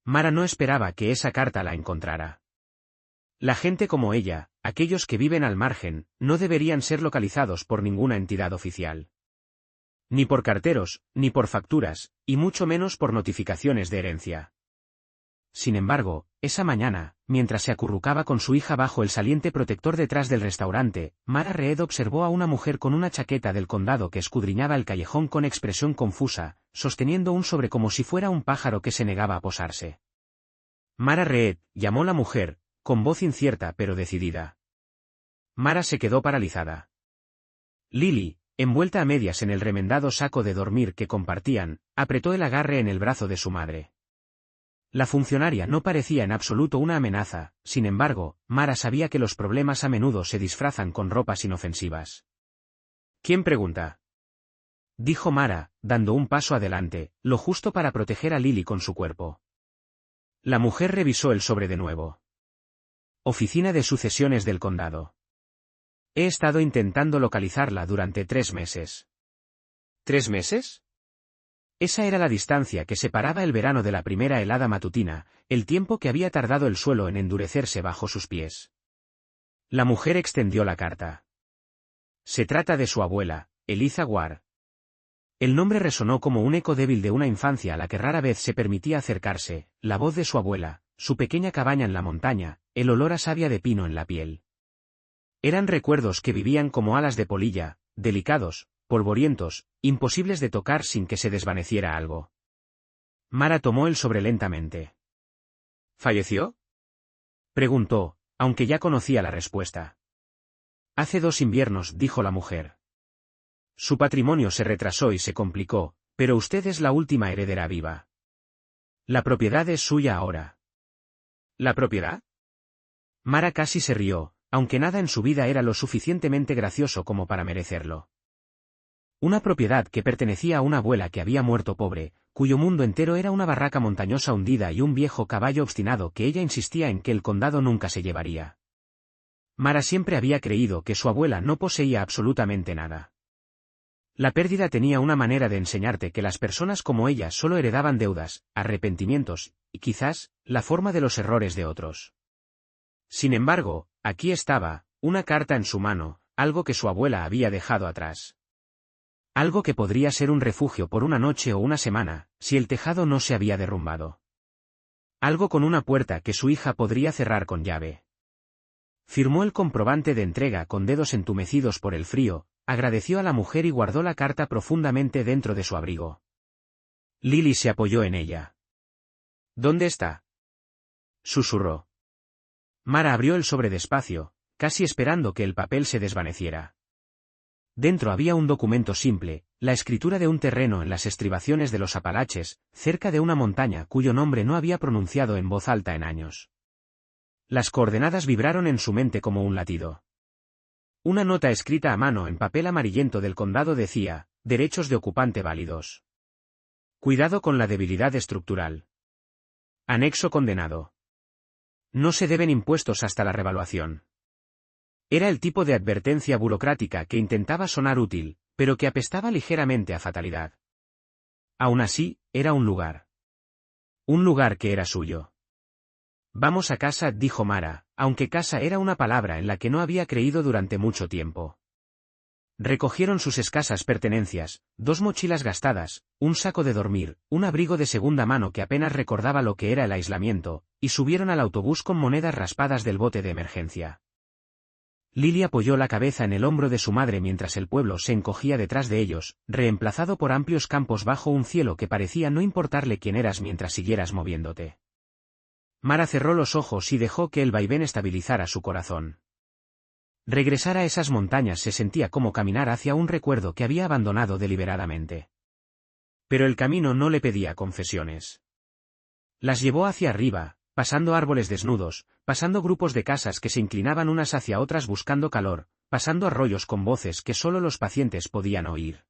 Mara no esperaba que esa carta la encontrara. La gente como ella, aquellos que viven al margen, no deberían ser localizados por ninguna entidad oficial. Ni por carteros, ni por facturas, y mucho menos por notificaciones de herencia. Sin embargo, esa mañana, mientras se acurrucaba con su hija bajo el saliente protector detrás del restaurante, Mara Reed observó a una mujer con una chaqueta del condado que escudriñaba el callejón con expresión confusa, sosteniendo un sobre como si fuera un pájaro que se negaba a posarse. Mara Reed, llamó la mujer, con voz incierta pero decidida. Mara se quedó paralizada. Lily, envuelta a medias en el remendado saco de dormir que compartían, apretó el agarre en el brazo de su madre. La funcionaria no parecía en absoluto una amenaza, sin embargo, Mara sabía que los problemas a menudo se disfrazan con ropas inofensivas. ¿Quién pregunta? Dijo Mara, dando un paso adelante, lo justo para proteger a Lily con su cuerpo. La mujer revisó el sobre de nuevo. Oficina de Sucesiones del Condado. He estado intentando localizarla durante 3 meses. ¿3 meses? Esa era la distancia que separaba el verano de la primera helada matutina, el tiempo que había tardado el suelo en endurecerse bajo sus pies. La mujer extendió la carta. Se trata de su abuela, Eliza Ward. El nombre resonó como un eco débil de una infancia a la que rara vez se permitía acercarse, la voz de su abuela, su pequeña cabaña en la montaña, el olor a savia de pino en la piel. Eran recuerdos que vivían como alas de polilla, delicados, polvorientos, imposibles de tocar sin que se desvaneciera algo. Mara tomó el sobre lentamente. ¿Falleció? Preguntó, aunque ya conocía la respuesta. Hace 2 inviernos, dijo la mujer. Su patrimonio se retrasó y se complicó, pero usted es la última heredera viva. La propiedad es suya ahora. ¿La propiedad? Mara casi se rió, aunque nada en su vida era lo suficientemente gracioso como para merecerlo. Una propiedad que pertenecía a una abuela que había muerto pobre, cuyo mundo entero era una barraca montañosa hundida y un viejo caballo obstinado que ella insistía en que el condado nunca se llevaría. Mara siempre había creído que su abuela no poseía absolutamente nada. La pérdida tenía una manera de enseñarte que las personas como ella solo heredaban deudas, arrepentimientos, y quizás, la forma de los errores de otros. Sin embargo, aquí estaba, una carta en su mano, algo que su abuela había dejado atrás. Algo que podría ser un refugio por una noche o una semana, si el tejado no se había derrumbado. Algo con una puerta que su hija podría cerrar con llave. Firmó el comprobante de entrega con dedos entumecidos por el frío, agradeció a la mujer y guardó la carta profundamente dentro de su abrigo. Lily se apoyó en ella. ¿Dónde está? Susurró. Mara abrió el sobre despacio, casi esperando que el papel se desvaneciera. Dentro había un documento simple, la escritura de un terreno en las estribaciones de los Apalaches, cerca de una montaña cuyo nombre no había pronunciado en voz alta en años. Las coordenadas vibraron en su mente como un latido. Una nota escrita a mano en papel amarillento del condado decía, derechos de ocupante válidos. Cuidado con la debilidad estructural. Anexo condenado. No se deben impuestos hasta la revaluación. Era el tipo de advertencia burocrática que intentaba sonar útil, pero que apestaba ligeramente a fatalidad. Aún así, era un lugar. Un lugar que era suyo. Vamos a casa, dijo Mara, aunque casa era una palabra en la que no había creído durante mucho tiempo. Recogieron sus escasas pertenencias, 2 mochilas gastadas, un saco de dormir, un abrigo de segunda mano que apenas recordaba lo que era el aislamiento, y subieron al autobús con monedas raspadas del bote de emergencia. Lily apoyó la cabeza en el hombro de su madre mientras el pueblo se encogía detrás de ellos, reemplazado por amplios campos bajo un cielo que parecía no importarle quién eras mientras siguieras moviéndote. Mara cerró los ojos y dejó que el vaivén estabilizara su corazón. Regresar a esas montañas se sentía como caminar hacia un recuerdo que había abandonado deliberadamente. Pero el camino no le pedía confesiones. Las llevó hacia arriba, pasando árboles desnudos, pasando grupos de casas que se inclinaban unas hacia otras buscando calor, pasando arroyos con voces que solo los pacientes podían oír.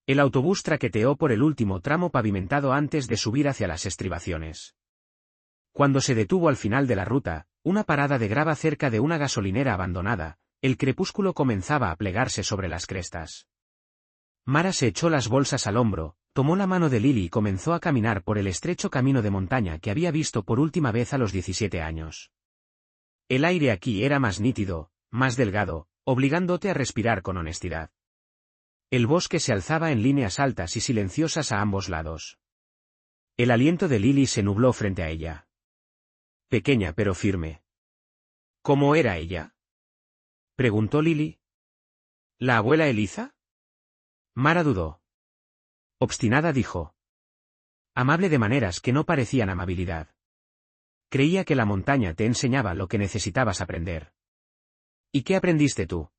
El autobús traqueteó por el último tramo pavimentado antes de subir hacia las estribaciones. Cuando se detuvo al final de la ruta, una parada de grava cerca de una gasolinera abandonada, el crepúsculo comenzaba a plegarse sobre las crestas. Mara se echó las bolsas al hombro, tomó la mano de Lily y comenzó a caminar por el estrecho camino de montaña que había visto por última vez a los 17 años. El aire aquí era más nítido, más delgado, obligándote a respirar con honestidad. El bosque se alzaba en líneas altas y silenciosas a ambos lados. El aliento de Lily se nubló frente a ella. Pequeña pero firme. ¿Cómo era ella?, preguntó Lily. ¿La abuela Eliza? Mara dudó. Obstinada dijo. Amable de maneras que no parecían amabilidad. Creía que la montaña te enseñaba lo que necesitabas aprender. ¿Y qué aprendiste tú?,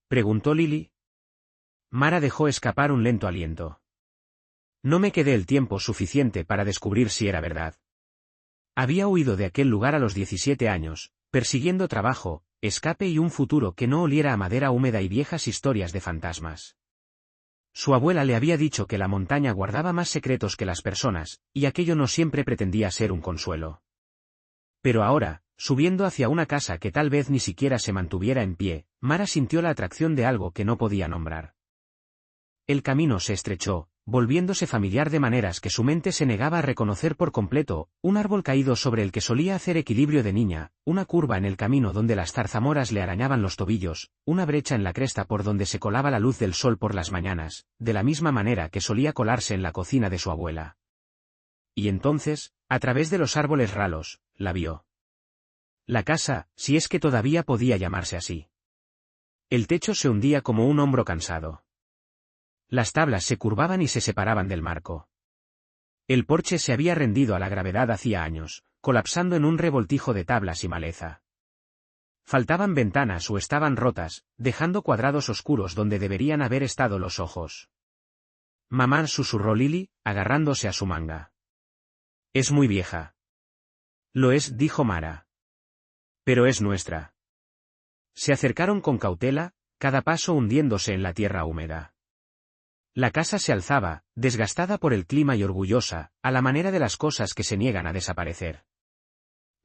preguntó Lily. Mara dejó escapar un lento aliento. No me quedé el tiempo suficiente para descubrir si era verdad. Había huido de aquel lugar a los 17 años, persiguiendo trabajo, escape y un futuro que no oliera a madera húmeda y viejas historias de fantasmas. Su abuela le había dicho que la montaña guardaba más secretos que las personas, y aquello no siempre pretendía ser un consuelo. Pero ahora, subiendo hacia una casa que tal vez ni siquiera se mantuviera en pie, Mara sintió la atracción de algo que no podía nombrar. El camino se estrechó, volviéndose familiar de maneras que su mente se negaba a reconocer por completo, un árbol caído sobre el que solía hacer equilibrio de niña, una curva en el camino donde las zarzamoras le arañaban los tobillos, una brecha en la cresta por donde se colaba la luz del sol por las mañanas, de la misma manera que solía colarse en la cocina de su abuela. Y entonces, a través de los árboles ralos, la vio. La casa, si es que todavía podía llamarse así. El techo se hundía como un hombro cansado. Las tablas se curvaban y se separaban del marco. El porche se había rendido a la gravedad hacía años, colapsando en un revoltijo de tablas y maleza. Faltaban ventanas o estaban rotas, dejando cuadrados oscuros donde deberían haber estado los ojos. Mamá, susurró Lily, agarrándose a su manga. Es muy vieja. Lo es, dijo Mara. Pero es nuestra. Se acercaron con cautela, cada paso hundiéndose en la tierra húmeda. La casa se alzaba, desgastada por el clima y orgullosa, a la manera de las cosas que se niegan a desaparecer.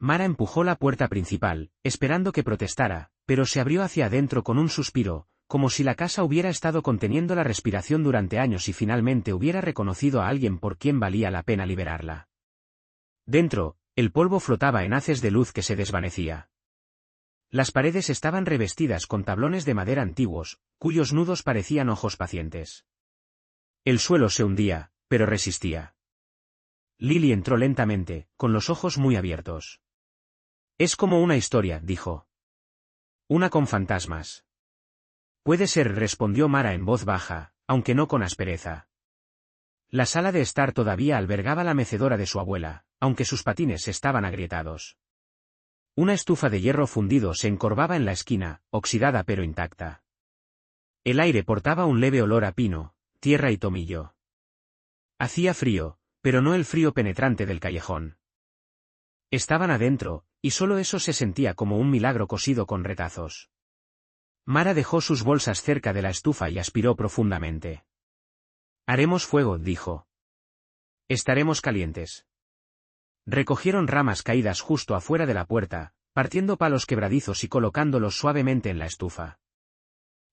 Mara empujó la puerta principal, esperando que protestara, pero se abrió hacia adentro con un suspiro, como si la casa hubiera estado conteniendo la respiración durante años y finalmente hubiera reconocido a alguien por quien valía la pena liberarla. Dentro, el polvo flotaba en haces de luz que se desvanecía. Las paredes estaban revestidas con tablones de madera antiguos, cuyos nudos parecían ojos pacientes. El suelo se hundía, pero resistía. Lily entró lentamente, con los ojos muy abiertos. Es como una historia, dijo. Una con fantasmas. Puede ser, respondió Mara en voz baja, aunque no con aspereza. La sala de estar todavía albergaba la mecedora de su abuela, aunque sus patines estaban agrietados. Una estufa de hierro fundido se encorvaba en la esquina, oxidada pero intacta. El aire portaba un leve olor a pino, tierra y tomillo. Hacía frío, pero no el frío penetrante del callejón. Estaban adentro, y solo eso se sentía como un milagro cosido con retazos. Mara dejó sus bolsas cerca de la estufa y aspiró profundamente. Haremos fuego, dijo. Estaremos calientes. Recogieron ramas caídas justo afuera de la puerta, partiendo palos quebradizos y colocándolos suavemente en la estufa.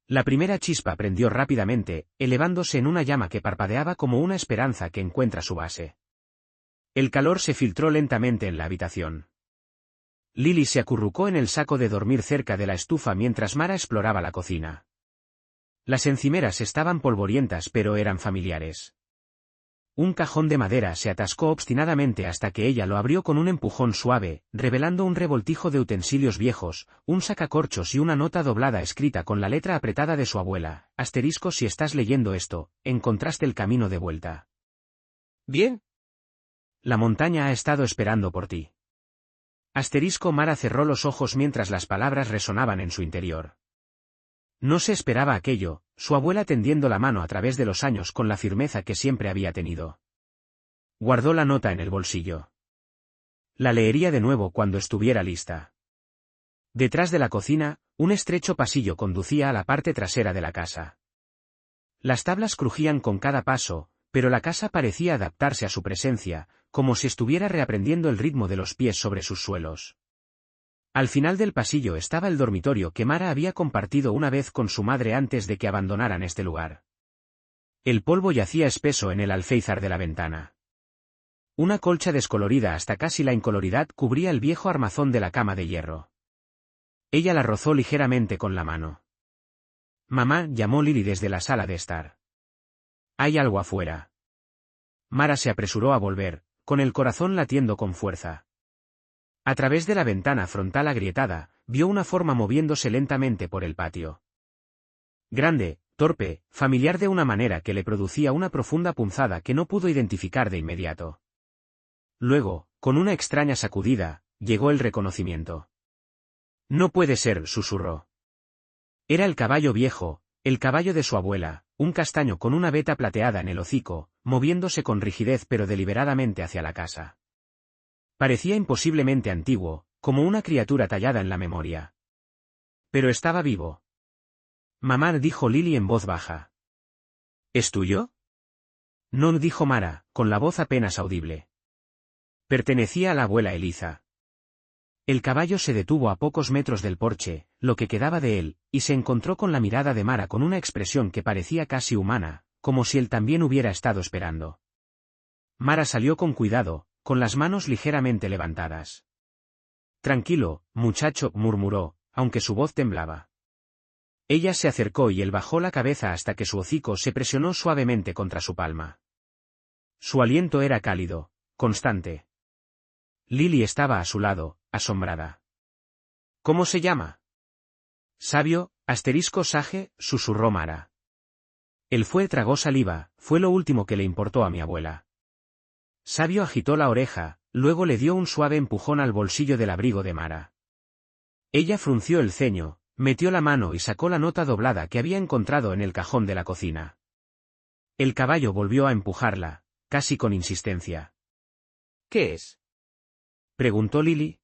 La primera chispa prendió rápidamente, elevándose en una llama que parpadeaba como una esperanza que encuentra su base. El calor se filtró lentamente en la habitación. Lily se acurrucó en el saco de dormir cerca de la estufa mientras Mara exploraba la cocina. Las encimeras estaban polvorientas pero eran familiares. Un cajón de madera se atascó obstinadamente hasta que ella lo abrió con un empujón suave, revelando un revoltijo de utensilios viejos, un sacacorchos y una nota doblada escrita con la letra apretada de su abuela. Asterisco, si estás leyendo esto, encontraste el camino de vuelta. Bien. La montaña ha estado esperando por ti. Asterisco. Mara cerró los ojos mientras las palabras resonaban en su interior. No se esperaba aquello, su abuela tendiendo la mano a través de los años con la firmeza que siempre había tenido. Guardó la nota en el bolsillo. La leería de nuevo cuando estuviera lista. Detrás de la cocina, un estrecho pasillo conducía a la parte trasera de la casa. Las tablas crujían con cada paso, pero la casa parecía adaptarse a su presencia, como si estuviera reaprendiendo el ritmo de los pies sobre sus suelos. Al final del pasillo estaba el dormitorio que Mara había compartido una vez con su madre antes de que abandonaran este lugar. El polvo yacía espeso en el alféizar de la ventana. Una colcha descolorida hasta casi la incoloridad cubría el viejo armazón de la cama de hierro. Ella la rozó ligeramente con la mano. Mamá, llamó Lily desde la sala de estar. Hay algo afuera. Mara se apresuró a volver, con el corazón latiendo con fuerza. A través de la ventana frontal agrietada, vio una forma moviéndose lentamente por el patio. Grande, torpe, familiar de una manera que le producía una profunda punzada que no pudo identificar de inmediato. Luego, con una extraña sacudida, llegó el reconocimiento. No puede ser, susurró. Era el caballo viejo, el caballo de su abuela, un castaño con una veta plateada en el hocico, moviéndose con rigidez pero deliberadamente hacia la casa. Parecía imposiblemente antiguo, como una criatura tallada en la memoria. Pero estaba vivo. Mamá, dijo Lily en voz baja. ¿Es tuyo? No, dijo Mara, con la voz apenas audible. Pertenecía a la abuela Eliza. El caballo se detuvo a pocos metros del porche, lo que quedaba de él, y se encontró con la mirada de Mara con una expresión que parecía casi humana, como si él también hubiera estado esperando. Mara salió con cuidado, con las manos ligeramente levantadas. Tranquilo, muchacho, murmuró, aunque su voz temblaba. Ella se acercó y él bajó la cabeza hasta que su hocico se presionó suavemente contra su palma. Su aliento era cálido, constante. Lily estaba a su lado, asombrada. ¿Cómo se llama? Sabio, *Sage, susurró Mara. Él tragó saliva, fue lo último que le importó a mi abuela. Sabio agitó la oreja, luego le dio un suave empujón al bolsillo del abrigo de Mara. Ella frunció el ceño, metió la mano y sacó la nota doblada que había encontrado en el cajón de la cocina. El caballo volvió a empujarla, casi con insistencia. ¿Qué es? Preguntó Lily.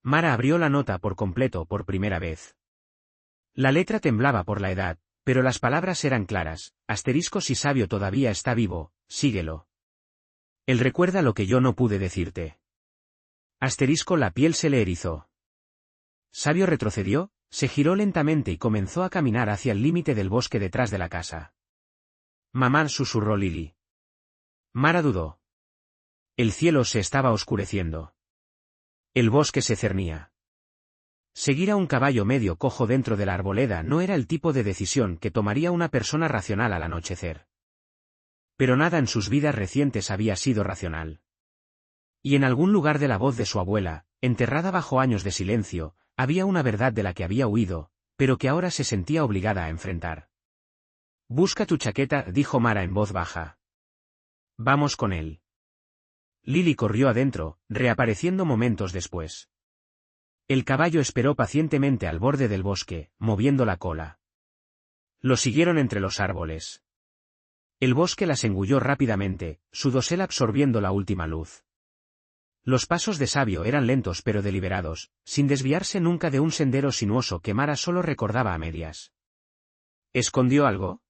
Mara abrió la nota por completo por primera vez. La letra temblaba por la edad, pero las palabras eran claras. Si Sabio todavía está vivo, síguelo. Él recuerda lo que yo no pude decirte. La piel se le erizó. Sabio retrocedió, se giró lentamente y comenzó a caminar hacia el límite del bosque detrás de la casa. Mamá, susurró Lily. Mara dudó. El cielo se estaba oscureciendo. El bosque se cernía. Seguir a un caballo medio cojo dentro de la arboleda no era el tipo de decisión que tomaría una persona racional al anochecer. Pero nada en sus vidas recientes había sido racional. Y en algún lugar de la voz de su abuela, enterrada bajo años de silencio, había una verdad de la que había huido, pero que ahora se sentía obligada a enfrentar. Busca tu chaqueta, dijo Mara en voz baja. Vamos con él. Lily corrió adentro, reapareciendo momentos después. El caballo esperó pacientemente al borde del bosque, moviendo la cola. Lo siguieron entre los árboles. El bosque las engulló rápidamente, su dosel absorbiendo la última luz. Los pasos de Sabio eran lentos pero deliberados, sin desviarse nunca de un sendero sinuoso que Mara solo recordaba a medias. ¿Escondió algo?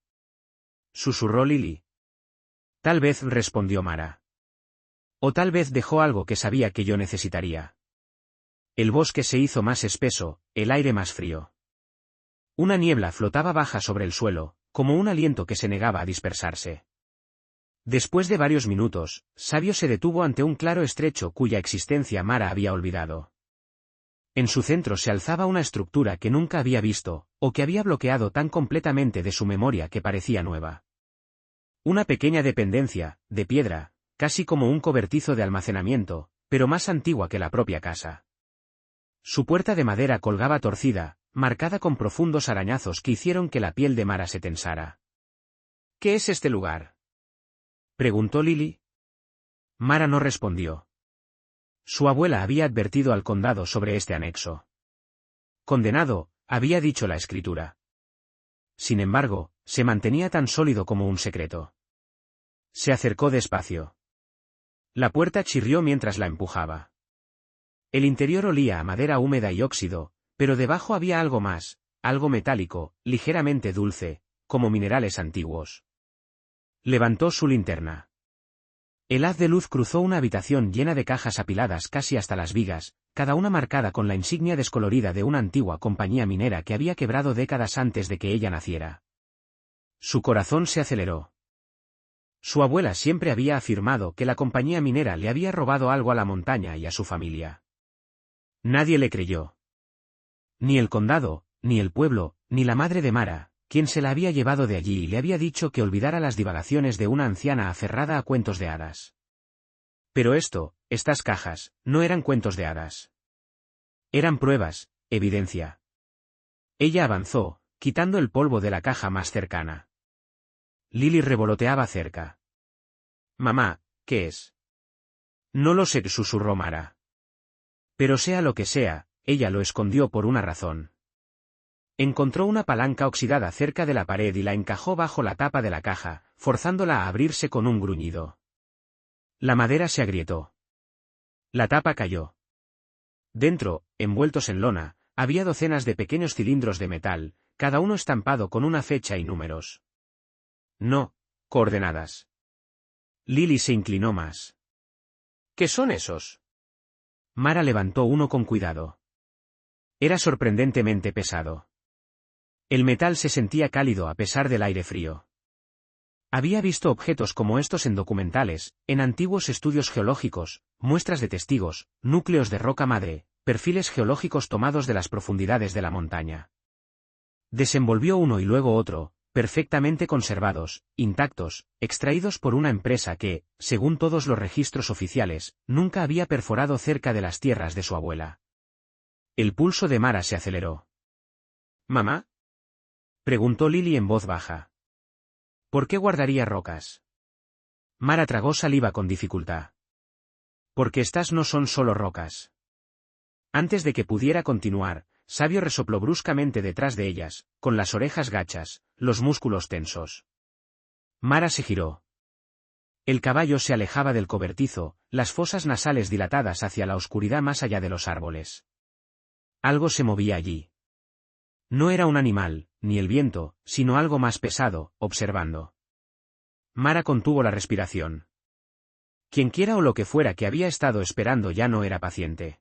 Susurró Lily. Tal vez, respondió Mara. O tal vez dejó algo que sabía que yo necesitaría. El bosque se hizo más espeso, el aire más frío. Una niebla flotaba baja sobre el suelo, como un aliento que se negaba a dispersarse. Después de varios minutos, Sabio se detuvo ante un claro estrecho cuya existencia Mara había olvidado. En su centro se alzaba una estructura que nunca había visto, o que había bloqueado tan completamente de su memoria que parecía nueva. Una pequeña dependencia, de piedra, casi como un cobertizo de almacenamiento, pero más antigua que la propia casa. Su puerta de madera colgaba torcida, marcada con profundos arañazos que hicieron que la piel de Mara se tensara. ¿Qué es este lugar?, preguntó Lily. Mara no respondió. Su abuela había advertido al condado sobre este anexo. Condenado, había dicho la escritura. Sin embargo, se mantenía tan sólido como un secreto. Se acercó despacio. La puerta chirrió mientras la empujaba. El interior olía a madera húmeda y óxido, pero debajo había algo más, algo metálico, ligeramente dulce, como minerales antiguos. Levantó su linterna. El haz de luz cruzó una habitación llena de cajas apiladas casi hasta las vigas, cada una marcada con la insignia descolorida de una antigua compañía minera que había quebrado décadas antes de que ella naciera. Su corazón se aceleró. Su abuela siempre había afirmado que la compañía minera le había robado algo a la montaña y a su familia. Nadie le creyó. Ni el condado, ni el pueblo, ni la madre de Mara, quien se la había llevado de allí y le había dicho que olvidara las divagaciones de una anciana aferrada a cuentos de hadas. Pero estas cajas, no eran cuentos de hadas. Eran pruebas, evidencia. Ella avanzó, quitando el polvo de la caja más cercana. Lily revoloteaba cerca. «Mamá, ¿qué es?» «No lo sé», susurró Mara. Pero sea lo que sea, ella lo escondió por una razón. Encontró una palanca oxidada cerca de la pared y la encajó bajo la tapa de la caja, forzándola a abrirse con un gruñido. La madera se agrietó. La tapa cayó. Dentro, envueltos en lona, había docenas de pequeños cilindros de metal, cada uno estampado con una fecha y números. No, coordenadas. Lily se inclinó más. ¿Qué son esos? Mara levantó uno con cuidado. Era sorprendentemente pesado. El metal se sentía cálido a pesar del aire frío. Había visto objetos como estos en documentales, en antiguos estudios geológicos, muestras de testigos, núcleos de roca madre, perfiles geológicos tomados de las profundidades de la montaña. Desenvolvió uno y luego otro, perfectamente conservados, intactos, extraídos por una empresa que, según todos los registros oficiales, nunca había perforado cerca de las tierras de su abuela. El pulso de Mara se aceleró. «¿Mamá?», preguntó Lily en voz baja. «¿Por qué guardaría rocas?» Mara tragó saliva con dificultad. «Porque estas no son solo rocas». Antes de que pudiera continuar, Sabio resopló bruscamente detrás de ellas, con las orejas gachas, los músculos tensos. Mara se giró. El caballo se alejaba del cobertizo, las fosas nasales dilatadas hacia la oscuridad más allá de los árboles. Algo se movía allí. No era un animal, ni el viento, sino algo más pesado, observando. Mara contuvo la respiración. Quienquiera o lo que fuera que había estado esperando ya no era paciente.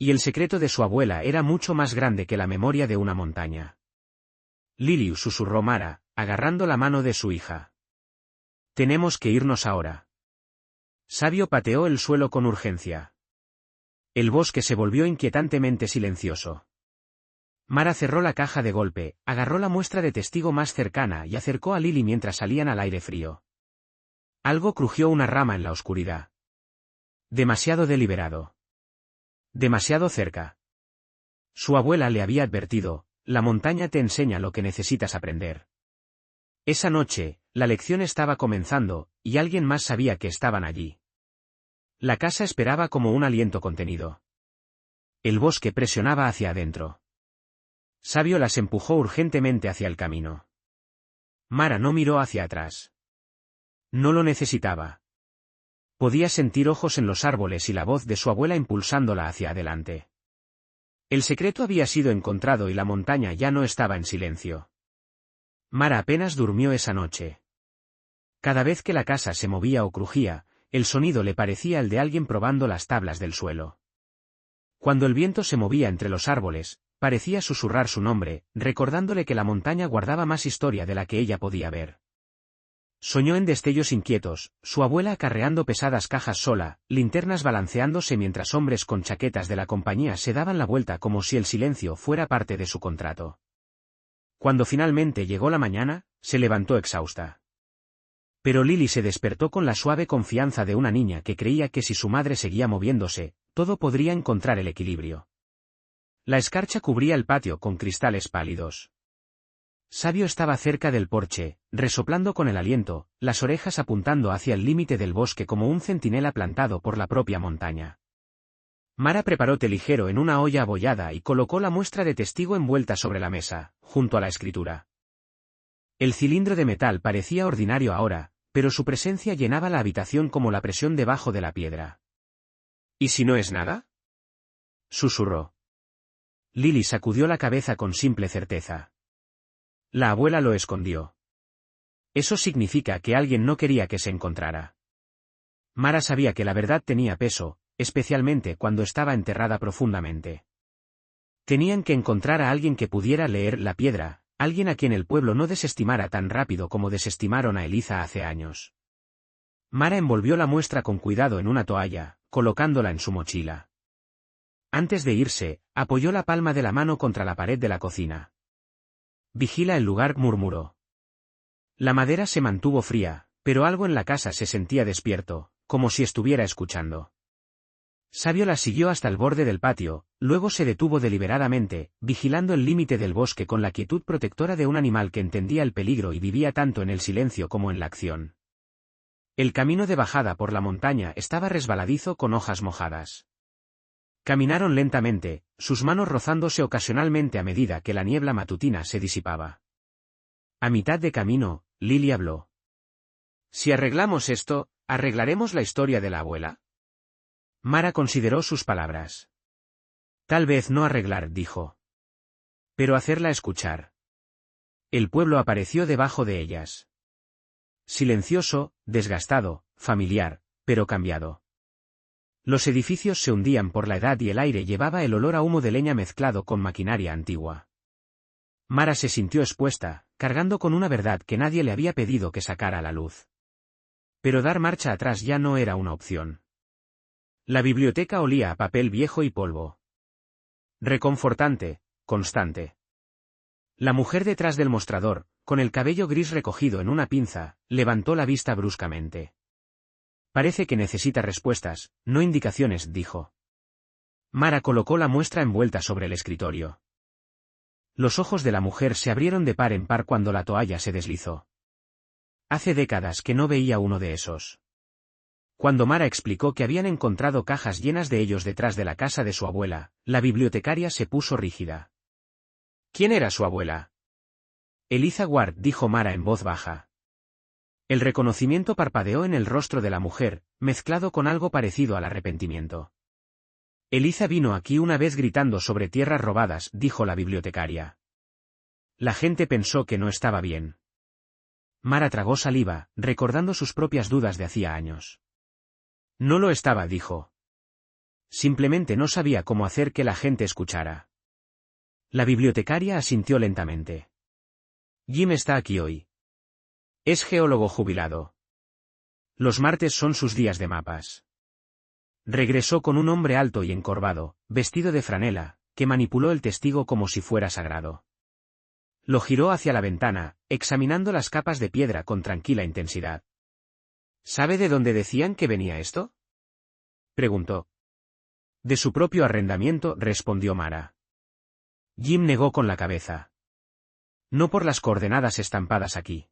Y el secreto de su abuela era mucho más grande que la memoria de una montaña. «Lily», susurró Mara, agarrando la mano de su hija. «Tenemos que irnos ahora». Sabio pateó el suelo con urgencia. El bosque se volvió inquietantemente silencioso. Mara cerró la caja de golpe, agarró la muestra de testigo más cercana y acercó a Lily mientras salían al aire frío. Algo crujió una rama en la oscuridad. Demasiado deliberado. Demasiado cerca. Su abuela le había advertido: «La montaña te enseña lo que necesitas aprender». Esa noche, la lección estaba comenzando, y alguien más sabía que estaban allí. La casa esperaba como un aliento contenido. El bosque presionaba hacia adentro. Sabio las empujó urgentemente hacia el camino. Mara no miró hacia atrás. No lo necesitaba. Podía sentir ojos en los árboles y la voz de su abuela impulsándola hacia adelante. El secreto había sido encontrado y la montaña ya no estaba en silencio. Mara apenas durmió esa noche. Cada vez que la casa se movía o crujía, el sonido le parecía el de alguien probando las tablas del suelo. Cuando el viento se movía entre los árboles, parecía susurrar su nombre, recordándole que la montaña guardaba más historia de la que ella podía ver. Soñó en destellos inquietos, su abuela acarreando pesadas cajas sola, linternas balanceándose mientras hombres con chaquetas de la compañía se daban la vuelta como si el silencio fuera parte de su contrato. Cuando finalmente llegó la mañana, se levantó exhausta. Pero Lily se despertó con la suave confianza de una niña que creía que si su madre seguía moviéndose, todo podría encontrar el equilibrio. La escarcha cubría el patio con cristales pálidos. Sabio estaba cerca del porche, resoplando con el aliento, las orejas apuntando hacia el límite del bosque como un centinela plantado por la propia montaña. Mara preparó té ligero en una olla abollada y colocó la muestra de testigo envuelta sobre la mesa, junto a la escritura. El cilindro de metal parecía ordinario ahora, pero su presencia llenaba la habitación como la presión debajo de la piedra. «¿Y si no es nada?», susurró. Lily sacudió la cabeza con simple certeza. La abuela lo escondió. Eso significa que alguien no quería que se encontrara. Mara sabía que la verdad tenía peso, especialmente cuando estaba enterrada profundamente. Tenían que encontrar a alguien que pudiera leer la piedra, alguien a quien el pueblo no desestimara tan rápido como desestimaron a Eliza hace años. Mara envolvió la muestra con cuidado en una toalla, colocándola en su mochila. Antes de irse, apoyó la palma de la mano contra la pared de la cocina. «Vigila el lugar», murmuró. La madera se mantuvo fría, pero algo en la casa se sentía despierto, como si estuviera escuchando. Sabio la siguió hasta el borde del patio, luego se detuvo deliberadamente, vigilando el límite del bosque con la quietud protectora de un animal que entendía el peligro y vivía tanto en el silencio como en la acción. El camino de bajada por la montaña estaba resbaladizo con hojas mojadas. Caminaron lentamente, sus manos rozándose ocasionalmente a medida que la niebla matutina se disipaba. A mitad de camino, Lily habló. «Si arreglamos esto, ¿arreglaremos la historia de la abuela?». Mara consideró sus palabras. «Tal vez no arreglar», dijo. «Pero hacerla escuchar». El pueblo apareció debajo de ellas. Silencioso, desgastado, familiar, pero cambiado. Los edificios se hundían por la edad y el aire llevaba el olor a humo de leña mezclado con maquinaria antigua. Mara se sintió expuesta, cargando con una verdad que nadie le había pedido que sacara a la luz. Pero dar marcha atrás ya no era una opción. La biblioteca olía a papel viejo y polvo. Reconfortante, constante. La mujer detrás del mostrador, con el cabello gris recogido en una pinza, levantó la vista bruscamente. «Parece que necesita respuestas, no indicaciones», dijo. Mara colocó la muestra envuelta sobre el escritorio. Los ojos de la mujer se abrieron de par en par cuando la toalla se deslizó. Hace décadas que no veía uno de esos. Cuando Mara explicó que habían encontrado cajas llenas de ellos detrás de la casa de su abuela, la bibliotecaria se puso rígida. «¿Quién era su abuela?». «Eliza Ward», dijo Mara en voz baja. El reconocimiento parpadeó en el rostro de la mujer, mezclado con algo parecido al arrepentimiento. «Eliza vino aquí una vez gritando sobre tierras robadas», dijo la bibliotecaria. La gente pensó que no estaba bien. Mara tragó saliva, recordando sus propias dudas de hacía años. «No lo estaba», dijo. «Simplemente no sabía cómo hacer que la gente escuchara». La bibliotecaria asintió lentamente. «Jim está aquí hoy. Es geólogo jubilado. Los martes son sus días de mapas». Regresó con un hombre alto y encorvado, vestido de franela, que manipuló el testigo como si fuera sagrado. Lo giró hacia la ventana, examinando las capas de piedra con tranquila intensidad. «¿Sabe de dónde decían que venía esto?», preguntó. «De su propio arrendamiento», respondió Mara. Jim negó con la cabeza. «No por las coordenadas estampadas aquí.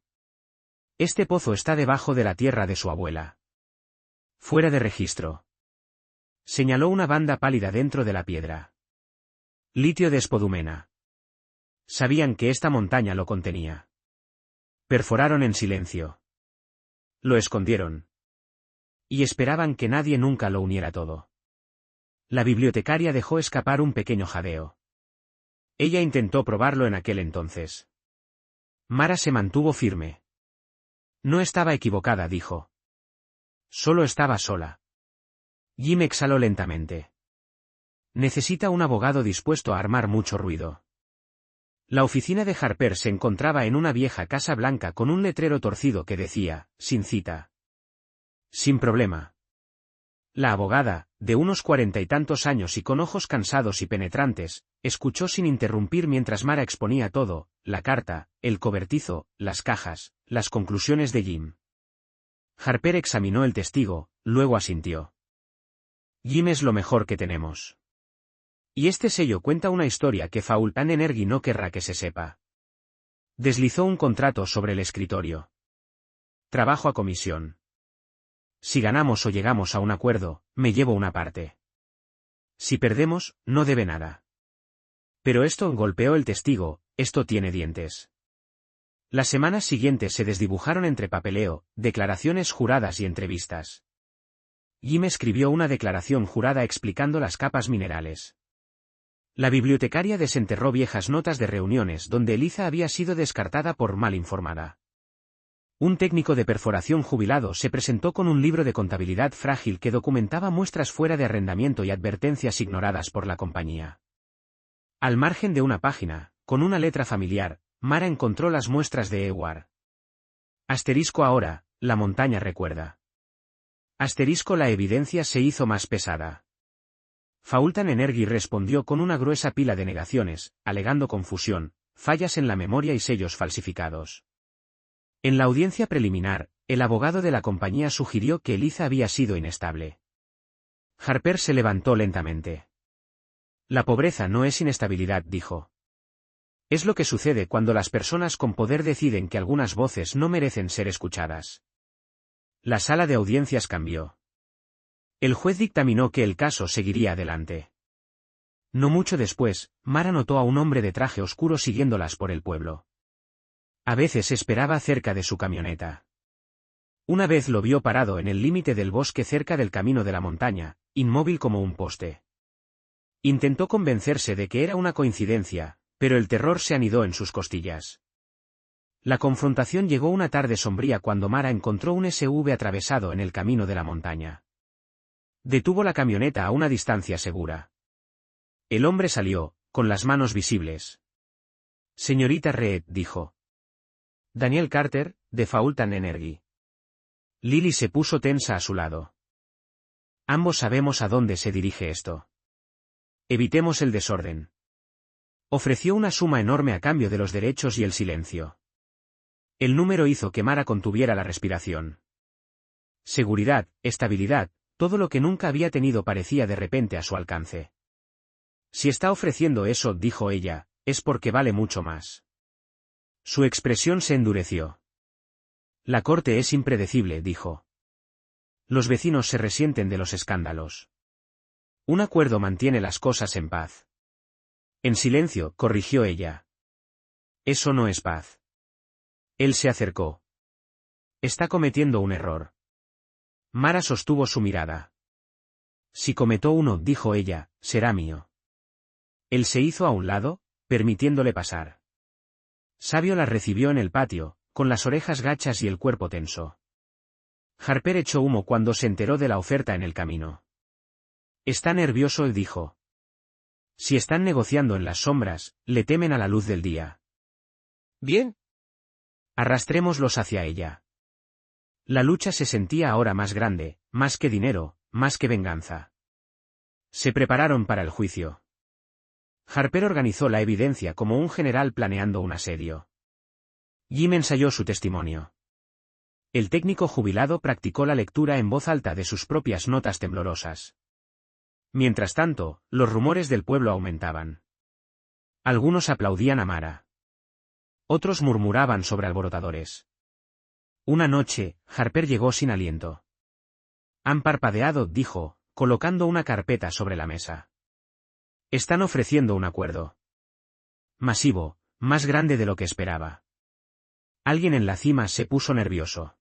Este pozo está debajo de la tierra de su abuela. Fuera de registro». Señaló una banda pálida dentro de la piedra. «Litio de espodumena». Sabían que esta montaña lo contenía. Perforaron en silencio. Lo escondieron. Y esperaban que nadie nunca lo uniera todo. La bibliotecaria dejó escapar un pequeño jadeo. Ella intentó probarlo en aquel entonces. Mara se mantuvo firme. «No estaba equivocada», dijo. «Solo estaba sola». Jim exhaló lentamente. «Necesita un abogado dispuesto a armar mucho ruido». La oficina de Harper se encontraba en una vieja casa blanca con un letrero torcido que decía, sin cita. «Sin problema». La abogada, de unos 40 y tantos años y con ojos cansados y penetrantes, escuchó sin interrumpir mientras Mara exponía todo, la carta, el cobertizo, las cajas, las conclusiones de Jim. Harper examinó el testigo, luego asintió. «Jim es lo mejor que tenemos. Y este sello cuenta una historia que Faultan Energy no querrá que se sepa». Deslizó un contrato sobre el escritorio. «Trabajo a comisión. Si ganamos o llegamos a un acuerdo, me llevo una parte. Si perdemos, no debe nada». «Pero esto», golpeó el testigo, «esto tiene dientes». Las semanas siguientes se desdibujaron entre papeleo, declaraciones juradas y entrevistas. Jim escribió una declaración jurada explicando las capas minerales. La bibliotecaria desenterró viejas notas de reuniones donde Eliza había sido descartada por mal informada. Un técnico de perforación jubilado se presentó con un libro de contabilidad frágil que documentaba muestras fuera de arrendamiento y advertencias ignoradas por la compañía. Al margen de una página, con una letra familiar, Mara encontró las muestras de Ewar. Asterisco ahora, la montaña recuerda. Asterisco la evidencia se hizo más pesada. Faultan Energy respondió con una gruesa pila de negaciones, alegando confusión, fallas en la memoria y sellos falsificados. En la audiencia preliminar, el abogado de la compañía sugirió que Eliza había sido inestable. Harper se levantó lentamente. La pobreza no es inestabilidad, dijo. Es lo que sucede cuando las personas con poder deciden que algunas voces no merecen ser escuchadas. La sala de audiencias cambió. El juez dictaminó que el caso seguiría adelante. No mucho después, Mara notó a un hombre de traje oscuro siguiéndolas por el pueblo. A veces esperaba cerca de su camioneta. Una vez lo vio parado en el límite del bosque cerca del camino de la montaña, inmóvil como un poste. Intentó convencerse de que era una coincidencia, pero el terror se anidó en sus costillas. La confrontación llegó una tarde sombría cuando Mara encontró un SUV atravesado en el camino de la montaña. Detuvo la camioneta a una distancia segura. El hombre salió, con las manos visibles. Señorita Reed, dijo. Daniel Carter, de Faultan Energy. Lily se puso tensa a su lado. Ambos sabemos a dónde se dirige esto. Evitemos el desorden. Ofreció una suma enorme a cambio de los derechos y el silencio. El número hizo que Mara contuviera la respiración. Seguridad, estabilidad, todo lo que nunca había tenido parecía de repente a su alcance. Si está ofreciendo eso, dijo ella, es porque vale mucho más. Su expresión se endureció. La corte es impredecible, dijo. Los vecinos se resienten de los escándalos. Un acuerdo mantiene las cosas en paz. En silencio, corrigió ella. Eso no es paz. Él se acercó. Está cometiendo un error. Mara sostuvo su mirada. Si cometo uno, dijo ella, será mío. Él se hizo a un lado, permitiéndole pasar. Sabio la recibió en el patio, con las orejas gachas y el cuerpo tenso. Harper echó humo cuando se enteró de la oferta en el camino. Está nervioso, dijo. Si están negociando en las sombras, le temen a la luz del día. Bien. Arrastrémoslos hacia ella. La lucha se sentía ahora más grande, más que dinero, más que venganza. Se prepararon para el juicio. Harper organizó la evidencia como un general planeando un asedio. Jim ensayó su testimonio. El técnico jubilado practicó la lectura en voz alta de sus propias notas temblorosas. Mientras tanto, los rumores del pueblo aumentaban. Algunos aplaudían a Mara. Otros murmuraban sobre alborotadores. Una noche, Harper llegó sin aliento. Han parpadeado, dijo, colocando una carpeta sobre la mesa. Están ofreciendo un acuerdo. Masivo, más grande de lo que esperaba. Alguien en la cima se puso nervioso.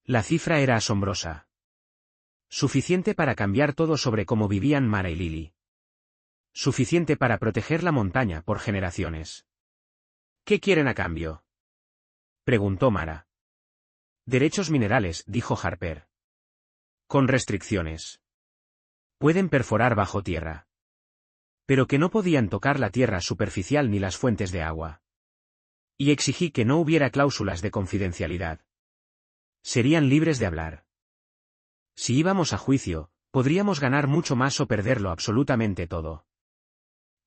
La cifra era asombrosa. Suficiente para cambiar todo sobre cómo vivían Mara y Lily. Suficiente para proteger la montaña por generaciones. ¿Qué quieren a cambio?, preguntó Mara. Derechos minerales, dijo Harper. Con restricciones. Pueden perforar bajo tierra. Pero que no podían tocar la tierra superficial ni las fuentes de agua. Y exigí que no hubiera cláusulas de confidencialidad. Serían libres de hablar. Si íbamos a juicio, podríamos ganar mucho más o perderlo absolutamente todo.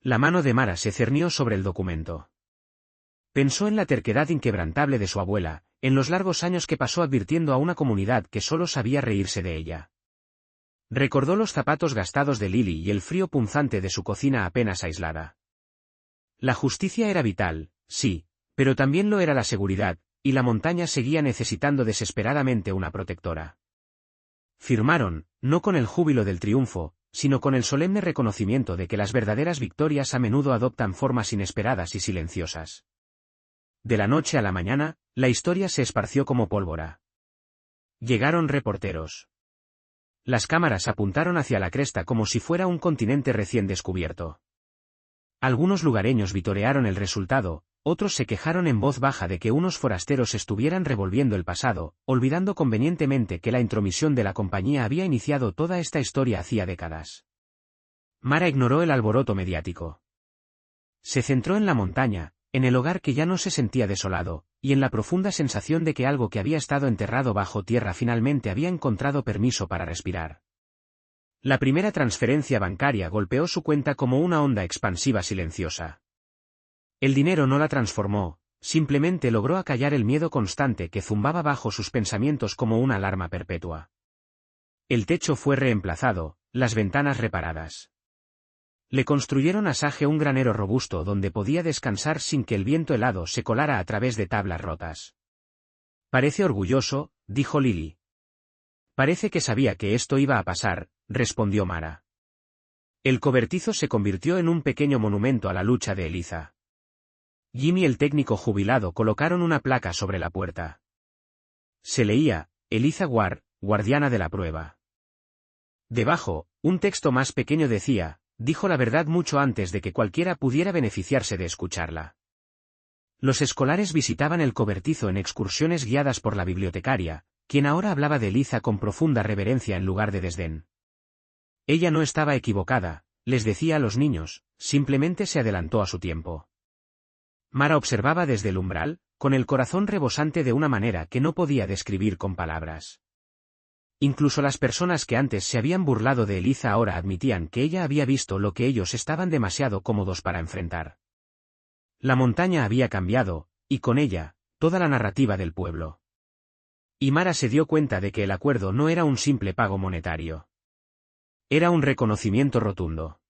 La mano de Mara se cernió sobre el documento. Pensó en la terquedad inquebrantable de su abuela, en los largos años que pasó advirtiendo a una comunidad que solo sabía reírse de ella. Recordó los zapatos gastados de Lily y el frío punzante de su cocina apenas aislada. La justicia era vital, sí, pero también lo era la seguridad, y la montaña seguía necesitando desesperadamente una protectora. Firmaron, no con el júbilo del triunfo, sino con el solemne reconocimiento de que las verdaderas victorias a menudo adoptan formas inesperadas y silenciosas. De la noche a la mañana, la historia se esparció como pólvora. Llegaron reporteros. Las cámaras apuntaron hacia la cresta como si fuera un continente recién descubierto. Algunos lugareños vitorearon el resultado, otros se quejaron en voz baja de que unos forasteros estuvieran revolviendo el pasado, olvidando convenientemente que la intromisión de la compañía había iniciado toda esta historia hacía décadas. Mara ignoró el alboroto mediático. Se centró en la montaña, en el hogar que ya no se sentía desolado, y en la profunda sensación de que algo que había estado enterrado bajo tierra finalmente había encontrado permiso para respirar. La primera transferencia bancaria golpeó su cuenta como una onda expansiva silenciosa. El dinero no la transformó, simplemente logró acallar el miedo constante que zumbaba bajo sus pensamientos como una alarma perpetua. El techo fue reemplazado, las ventanas reparadas. Le construyeron a Sage un granero robusto donde podía descansar sin que el viento helado se colara a través de tablas rotas. Parece orgulloso, dijo Lily. Parece que sabía que esto iba a pasar, respondió Mara. El cobertizo se convirtió en un pequeño monumento a la lucha de Eliza. Jimmy y el técnico jubilado colocaron una placa sobre la puerta. Se leía, Eliza Ward, guardiana de la prueba. Debajo, un texto más pequeño decía, dijo la verdad mucho antes de que cualquiera pudiera beneficiarse de escucharla. Los escolares visitaban el cobertizo en excursiones guiadas por la bibliotecaria, quien ahora hablaba de Eliza con profunda reverencia en lugar de desdén. Ella no estaba equivocada, les decía a los niños, simplemente se adelantó a su tiempo. Mara observaba desde el umbral, con el corazón rebosante de una manera que no podía describir con palabras. Incluso las personas que antes se habían burlado de Eliza ahora admitían que ella había visto lo que ellos estaban demasiado cómodos para enfrentar. La montaña había cambiado, y con ella, toda la narrativa del pueblo. Y Mara se dio cuenta de que el acuerdo no era un simple pago monetario. Era un reconocimiento rotundo.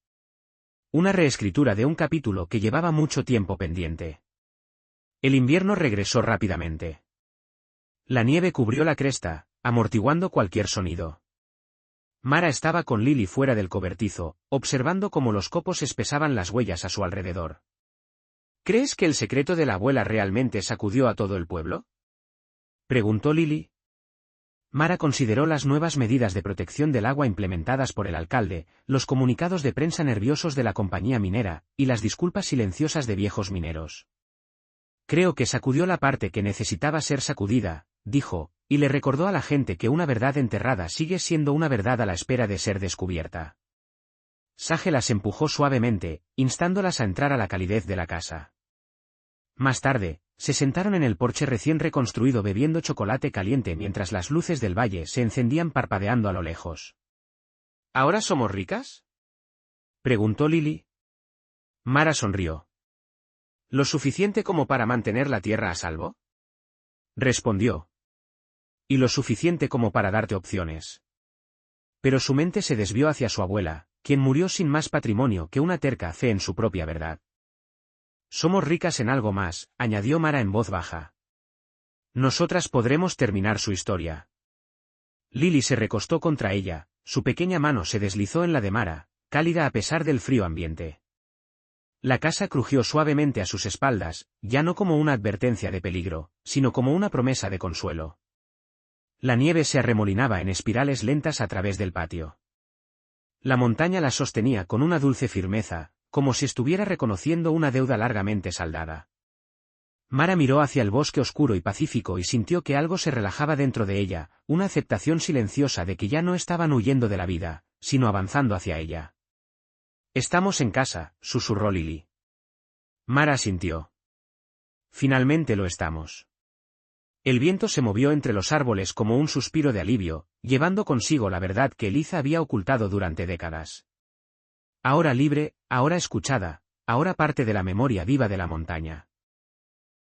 Una reescritura de un capítulo que llevaba mucho tiempo pendiente. El invierno regresó rápidamente. La nieve cubrió la cresta, amortiguando cualquier sonido. Mara estaba con Lily fuera del cobertizo, observando cómo los copos espesaban las huellas a su alrededor. ¿Crees que el secreto de la abuela realmente sacudió a todo el pueblo?, preguntó Lily. Mara consideró las nuevas medidas de protección del agua implementadas por el alcalde, los comunicados de prensa nerviosos de la compañía minera, y las disculpas silenciosas de viejos mineros. Creo que sacudió la parte que necesitaba ser sacudida, dijo, y le recordó a la gente que una verdad enterrada sigue siendo una verdad a la espera de ser descubierta. Sage las empujó suavemente, instándolas a entrar a la calidez de la casa. Más tarde, se sentaron en el porche recién reconstruido bebiendo chocolate caliente mientras las luces del valle se encendían parpadeando a lo lejos. ¿Ahora somos ricas?, preguntó Lily. Mara sonrió. ¿Lo suficiente como para mantener la tierra a salvo?, respondió. Y lo suficiente como para darte opciones. Pero su mente se desvió hacia su abuela, quien murió sin más patrimonio que una terca fe en su propia verdad. Somos ricas en algo más, añadió Mara en voz baja. Nosotras podremos terminar su historia. Lily se recostó contra ella, su pequeña mano se deslizó en la de Mara, cálida a pesar del frío ambiente. La casa crujió suavemente a sus espaldas, ya no como una advertencia de peligro, sino como una promesa de consuelo. La nieve se arremolinaba en espirales lentas a través del patio. La montaña la sostenía con una dulce firmeza, como si estuviera reconociendo una deuda largamente saldada. Mara miró hacia el bosque oscuro y pacífico y sintió que algo se relajaba dentro de ella, una aceptación silenciosa de que ya no estaban huyendo de la vida, sino avanzando hacia ella. Estamos en casa, susurró Lily. Mara asintió. Finalmente lo estamos. El viento se movió entre los árboles como un suspiro de alivio, llevando consigo la verdad que Eliza había ocultado durante décadas. Ahora libre, ahora escuchada, ahora parte de la memoria viva de la montaña.